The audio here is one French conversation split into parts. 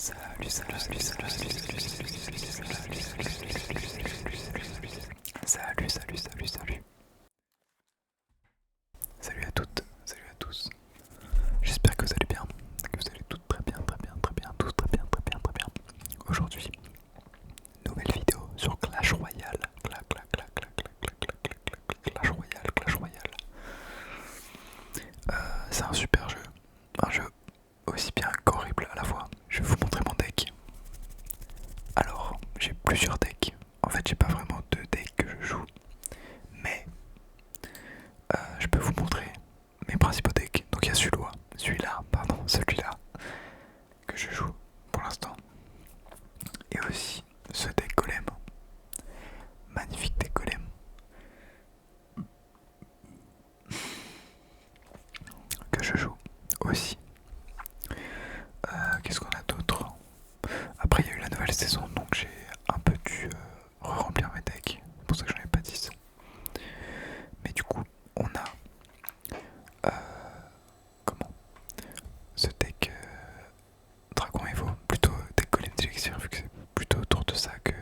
Salut, salut, salut, salut, salut, salut, salut, salut, salut, salut, salut, salut, salut. Salut à toutes, salut à tous. J'espère que vous allez bien, que vous allez toutes très bien, très bien, très bien, tous très bien, très bien, très bien. Aujourd'hui, nouvelle vidéo sur Clash Royale. Clash Royale, Clash Royale. C'est un super jeu, un jeu aussi bien qu'horrible à la fois. Je vais vous montrer mon deck. Alors, j'ai plusieurs decks. En fait, j'ai pas vraiment deux decks que je joue, mais je peux vous montrer mes principaux decks. Donc il y a celui-là que je joue pour l'instant, et aussi ce deck golem, magnifique deck golem que je joue aussi. Qu'est-ce qu'on a d'autre? Après il y a eu la nouvelle saison, donc j'ai un peu dû re-remplir mes decks. C'est pour ça que j'en ai pas 10. Mais du coup, on a comment ce deck Dragon Evo, plutôt deck golem d'élixir, vu que c'est plutôt autour de ça que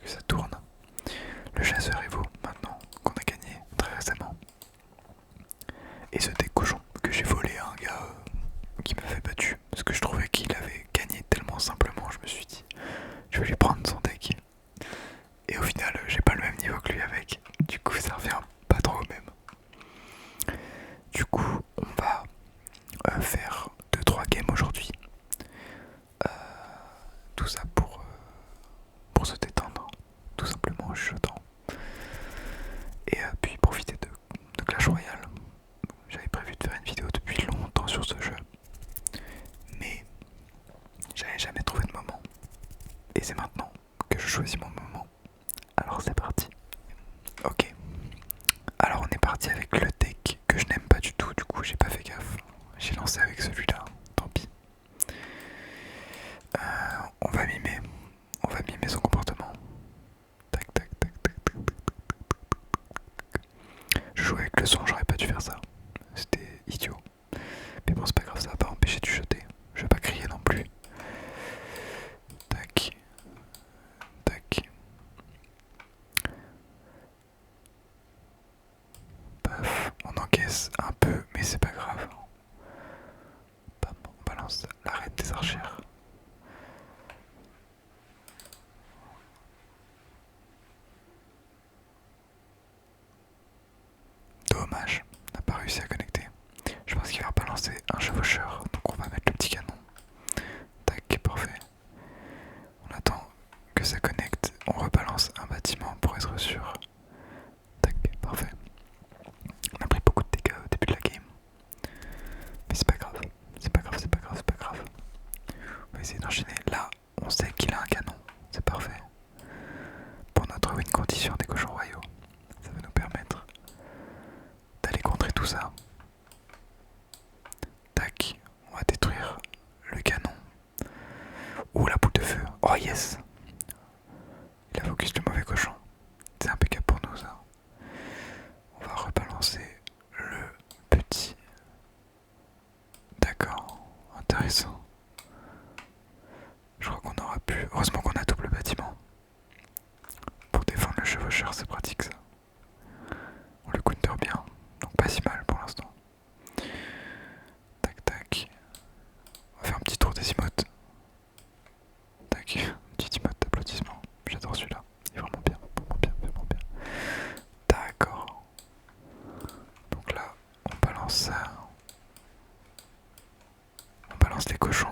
ça tourne. Le chasseur Evo maintenant, qu'on a gagné très récemment. Et ce deck cochon que j'ai volé à un gars qui m'avait battu, parce que je trouvais qu'il avait gagné tellement simplement, je me suis dit je vais lui prendre son deck. Et au final j'ai pas le même niveau que lui avec, du coup ça revient pas trop au même. Du coup on va faire 2-3 games aujourd'hui. Tout ça pour se détendre, tout simplement en chuchotant. Et puis profiter de Clash Royale. J'avais prévu de faire une vidéo depuis longtemps sur ce jeu, mais j'avais jamais trouvé de moment. Et c'est maintenant que je choisis mon moment. Alors c'est parti. Ok. Alors on est parti avec le deck que je n'aime pas du tout, du coup j'ai pas fait gaffe. J'ai lancé avec celui-là, tant pis. On va mimer. On va mimer son comportement. Tac tac tac tac tac tac tac. Je jouais avec le son, j'aurais pas dû faire ça. C'était idiot. Mais bon c'est pas grave, ça va pas empêcher de chuchoter. Je vais pas crier non plus. Tac. Tac. Paf. On encaisse un peu, mais c'est pas grave. Bam, on balance l'arête des archères. Dommage, on n'a pas réussi à connecter. Je pense qu'il va balancer un chevaucheur, donc on va mettre le petit canon. Tac, parfait. On attend que ça connecte, on rebalance un bâtiment pour être sûr. Tac, parfait. On a pris beaucoup de dégâts au début de la game. Mais c'est pas grave, c'est pas grave, c'est pas grave, c'est pas grave. On va essayer d'enchaîner. Là, on sait qu'il a un canon, c'est parfait. Pour notre win condition des cochons royaux, ça va nous permettre d'aller contrer tout ça. Tac, on va détruire le canon. Ouh, la boule de feu. Oh yes. Il a focus le mauvais cochon. C'est impeccable pour nous ça. On va rebalancer le petit. D'accord, intéressant. Je crois qu'on aura pu. Heureusement qu'on a double bâtiment. Pour défendre le chevaucheur, c'est pratique ça. On le counter bien, donc pas si mal pour l'instant. Tac tac. On va faire un petit tour des emotes. Tac, petit emote d'applaudissement. J'adore celui-là. Il est vraiment bien, vraiment bien, vraiment bien. D'accord. Donc là, on balance ça. On balance les cochons.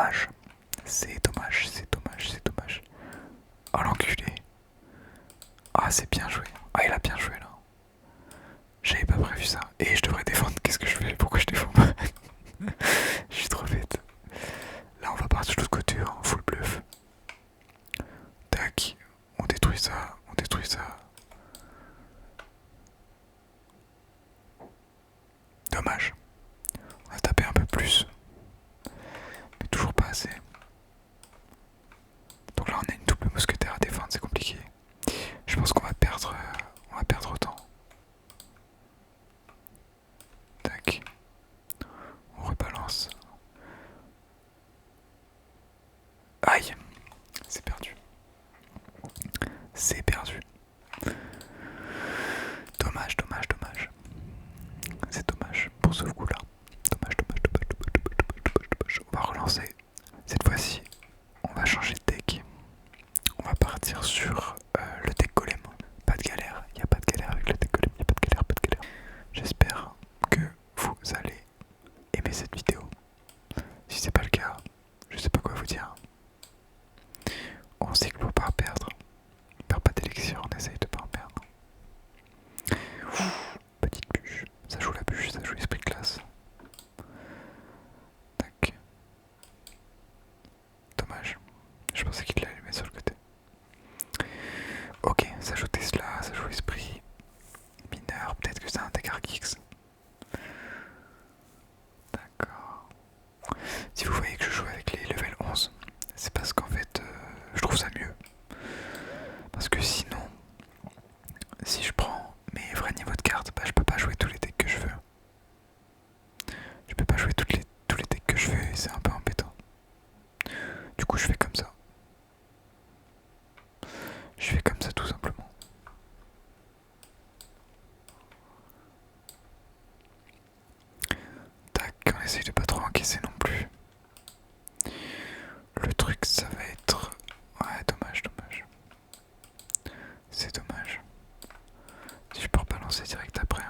dommage. C'est dommage, c'est dommage, c'est dommage. Oh l'enculé. Ah c'est bien joué. Ah il a bien joué là. J'avais pas prévu ça. Et je devrais défendre. Qu'est-ce que je fais? Pourquoi je défends pas? Je suis trop bête. Là on va partir de l'autre côté, hein, full bluff. Tac. On détruit ça. On détruit ça. Dommage. On a tapé un peu plus. Mais toujours pas assez. Donc là on a une double mousquetaire à défendre, c'est compliqué. Je pense qu'on va perdre. On va perdre autant. Tac. On rebalance. Aïe. C'est perdu. C'est perdu. Dommage, dommage, dommage. C'est dommage pour ce coup là. Dommage, dommage, dommage, dommage, dommage, dommage, dommage. On va relancer. Cette fois-ci, on va changer de deck. On va partir sur le deck golem. Pas de galère, il n'y a pas de galère avec le deck golem, il n'y a pas de galère, pas de galère. J'espère que vous allez aimer cette vidéo. Si c'est pas le cas, je sais pas quoi vous dire. On cycle pour pas perdre. On perd pas d'élixir, on essaye de pas en perdre. Petite bûche. Ça joue la bûche, ça joue l'esprit de classe. Tac. Dommage. Je pensais qu'il allait le mettre sur le côté. Ok, ça joue Tesla, ça joue esprit. Mineur, peut-être que c'est un deck Argix. D'accord. Si vous voyez que je joue avec les level 11, c'est parce qu'en fait, je trouve ça mieux. Parce que sinon, si je prends mes vrais niveaux de cartes, bah, je peux pas jouer tous les decks que je veux. Je peux pas jouer tous les decks que je veux et c'est un peu embêtant. Du coup, je fais comme ça. Je fais comme ça tout simplement. Tac, on essaye de pas trop encaisser non plus. Le truc, ça va être... Ouais, dommage, dommage. C'est dommage. Si je peux rebalancer direct après.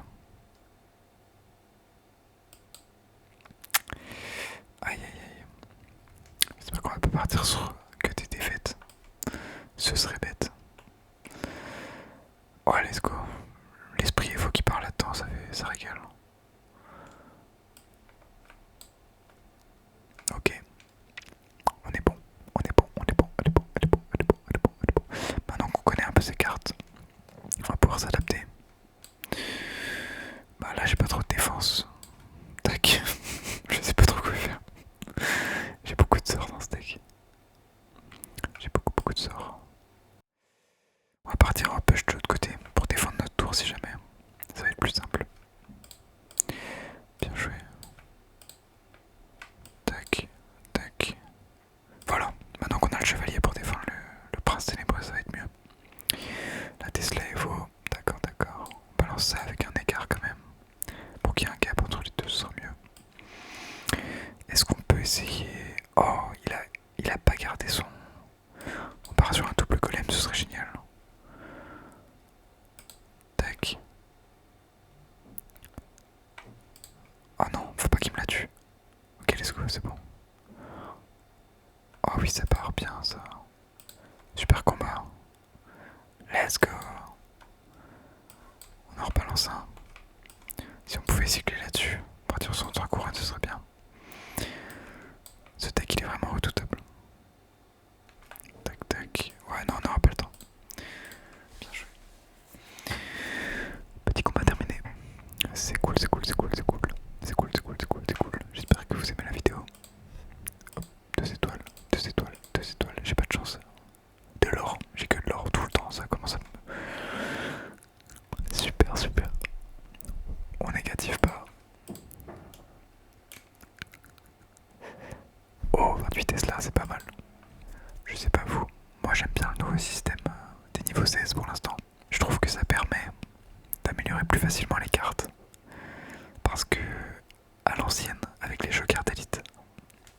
Aïe aïe aïe. J'espère qu'on va pas partir sur que des défaites. Ce serait bête. Oh, let's go. L'esprit, il faut qu'il parle là-dedans, ça régale. Ok. On est bon. On est bon, on est bon, on est bon, on est bon, on est bon, on est bon, on est bon. Maintenant qu'on connaît un peu ces cartes, on va pouvoir s'adapter. Bah là, j'ai pas trop de défense. Tac. Je sais pas trop quoi faire. J'ai beaucoup de sorts dans ce deck. J'ai beaucoup de sorts. On va partir un push de l'autre côté pour défendre notre tour si jamais. Ça va être plus simple. Bien joué. Tac, tac. Voilà, maintenant qu'on a le chevalier pour défendre le prince ténébreux, ça va être mieux. La Tesla Evo, d'accord, d'accord. On balance ça avec un écart quand même. Pour qu'il y ait un gap entre les deux, ce sera mieux. Est-ce qu'on peut essayer... Oh, il a pas gardé son... On part sur un double golem, ce serait génial. Tac. Oh non, faut pas qu'il me la tue. Ok, let's go, c'est bon. Oh oui, ça part bien, ça. Super combat. Let's go. On en rebalance un. Si on pouvait cycler là-dessus, partir sur 3 couronnes, ce serait bien. Ce deck, il est vraiment redoutable. Tac, tac. Ouais, non, on n'aura pas le temps. Bien joué. Petit combat terminé. C'est cool, c'est cool, c'est cool, c'est cool. C'est cool, c'est cool, c'est cool, c'est cool. J'espère que vous aimez la vidéo. Hop, 2 étoiles, 2 étoiles, 2 étoiles. J'ai pas de chance. De l'or, j'ai que de l'or tout le temps, ça commence à me... Super, super. On négative pas. Oh, 28 Tesla, c'est pas mal. Je sais pas vous, moi j'aime bien le nouveau système des niveaux 16 pour l'instant. Je trouve que ça permet d'améliorer plus facilement les cartes. Parce que à l'ancienne, avec les jokers d'élite,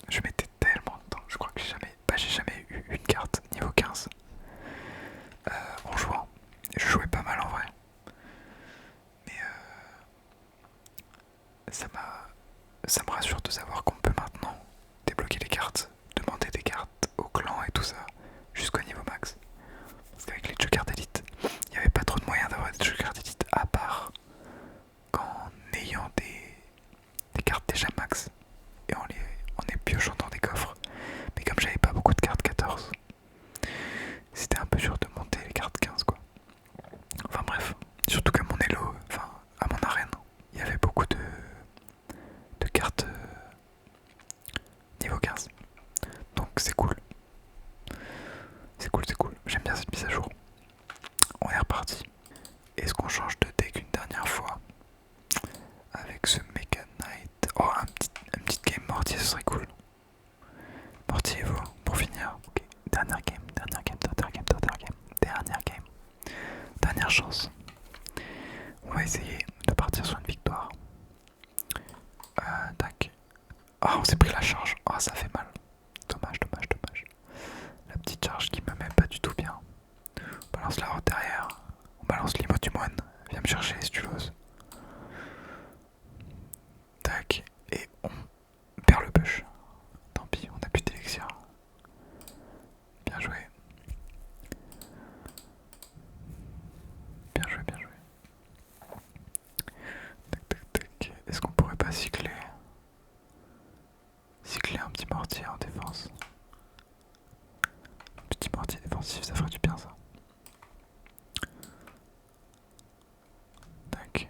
je mettais tellement de temps. Je crois que j'ai jamais eu une carte niveau 15 en jouant. Et je jouais pas mal en vrai. Mais ça me rassure de savoir qu'on peut maintenant débloquer les cartes reparti. Est-ce qu'on change de deck une dernière fois avec ce Mega Knight? Oh, un petit game mortier, ce serait cool. Mortier Evo, pour finir. Ok, dernière game. Dernière chance. On va essayer de partir sur une victoire. Tac. Ah, on s'est pris la charge. Ah, ça fait mal. Dommage. La petite charge qui me met pas du tout bien. On balance la route derrière. On balance l'imo du moine. Viens me chercher si tu veux. Tac. Et on perd le push. Tant pis, on a plus d'élixir. Bien joué. Tac. Est-ce qu'on pourrait pas cycler un petit mortier en défense? Un petit mortier défensif, ça ferait du bien ça. Tac.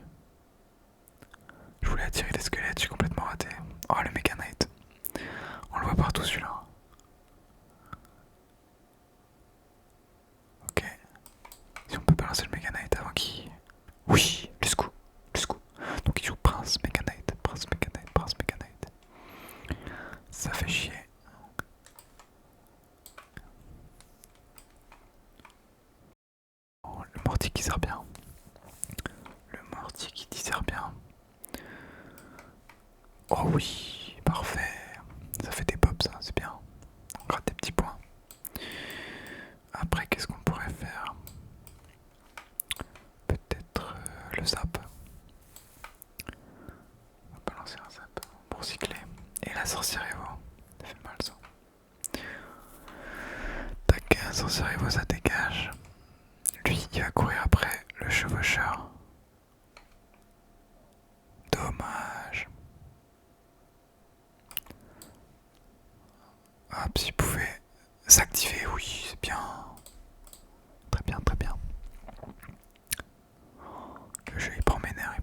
Je voulais attirer les squelettes, j'ai complètement raté. Oh, le Mega Knight. On le voit partout celui-là. Ok. Si on peut balancer le Mega Knight avant qu'il... Oui, let's go. Donc il joue Prince Mega Knight. Ça fait chier. Oh, le mortier qui sert bien. Oh oui, parfait. Ça fait des pops, ça, c'est bien. On gratte des petits points. Après, qu'est-ce qu'on pourrait faire? Peut-être le zap. On va balancer un zap pour cycler. Et la sorcière Evo. Ça fait mal ça. Tac, sorcière Evo, ça dégage. Lui, il va courir après le chevaucheur. Dommage. Hop, s'il pouvait s'activer, oui, c'est bien. Très bien. Le jeu, il prend mes nerfs.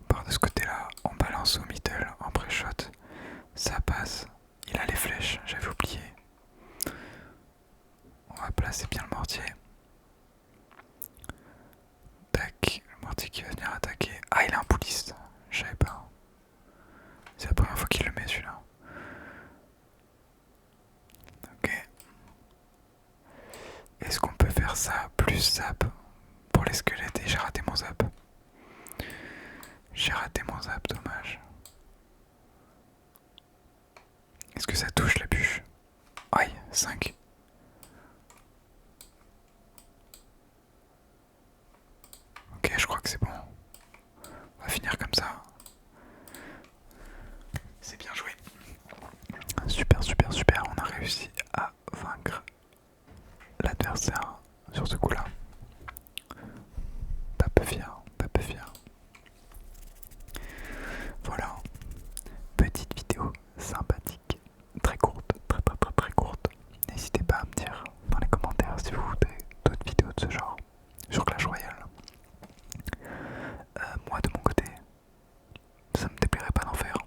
On part de ce côté-là, on balance au middle, en pré-shot. Ça passe. Il a les flèches, j'avais oublié. On va placer bien le mortier. Tac, le mortier qui va venir attaquer. Ah, il a un bouliste, je savais pas. C'est la première fois qu'il le met celui-là. Ok. Est-ce qu'on peut faire ça plus zap pour les squelettes? Et j'ai raté mon zap. Dommage. Est-ce que ça touche la bûche? Aïe, 5. Ok, je crois que c'est bon. On va finir comme ça. C'est bien joué. Super. On a réussi à vaincre l'adversaire sur ce coup-là. Pas peu fier. Voilà. Petite vidéo sympathique. Très courte. Très courte. N'hésitez pas à me dire dans les commentaires si vous voulez d'autres vidéos de ce genre sur Clash Royale. Moi de mon côté, ça me déplairait pas d'en faire.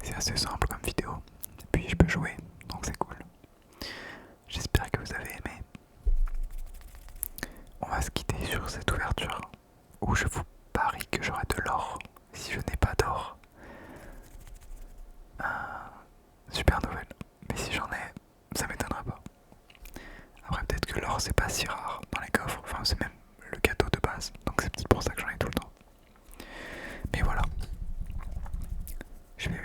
C'est assez simple comme vidéo. Et puis je peux jouer, donc c'est cool. J'espère que vous avez aimé. On va se quitter sur cette ouverture où je vous parie que j'aurai de l'or. Si je n'ai pas d'or, super nouvelle. Mais si j'en ai, ça m'étonnerait pas. Après peut-être que l'or c'est pas si rare dans les coffres. Enfin c'est même le gâteau de base. Donc c'est peut-être pour ça que j'en ai tout le temps. Mais voilà. Je vais...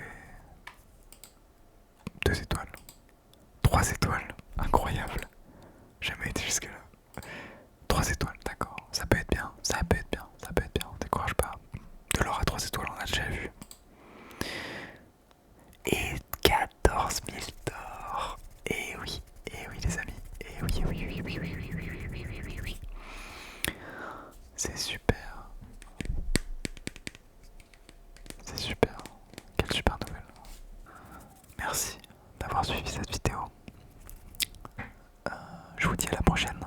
2 étoiles. 3 étoiles. Incroyable. Jamais été jusque là. 3 étoiles, d'accord. Ça peut être bien. On décourage pas. De l'or à 3 étoiles, on a déjà vu. Et 14 000 d'or. Et oui les amis. Et oui. C'est super. Quelle super nouvelle. Merci d'avoir suivi cette vidéo. Je vous dis à la prochaine.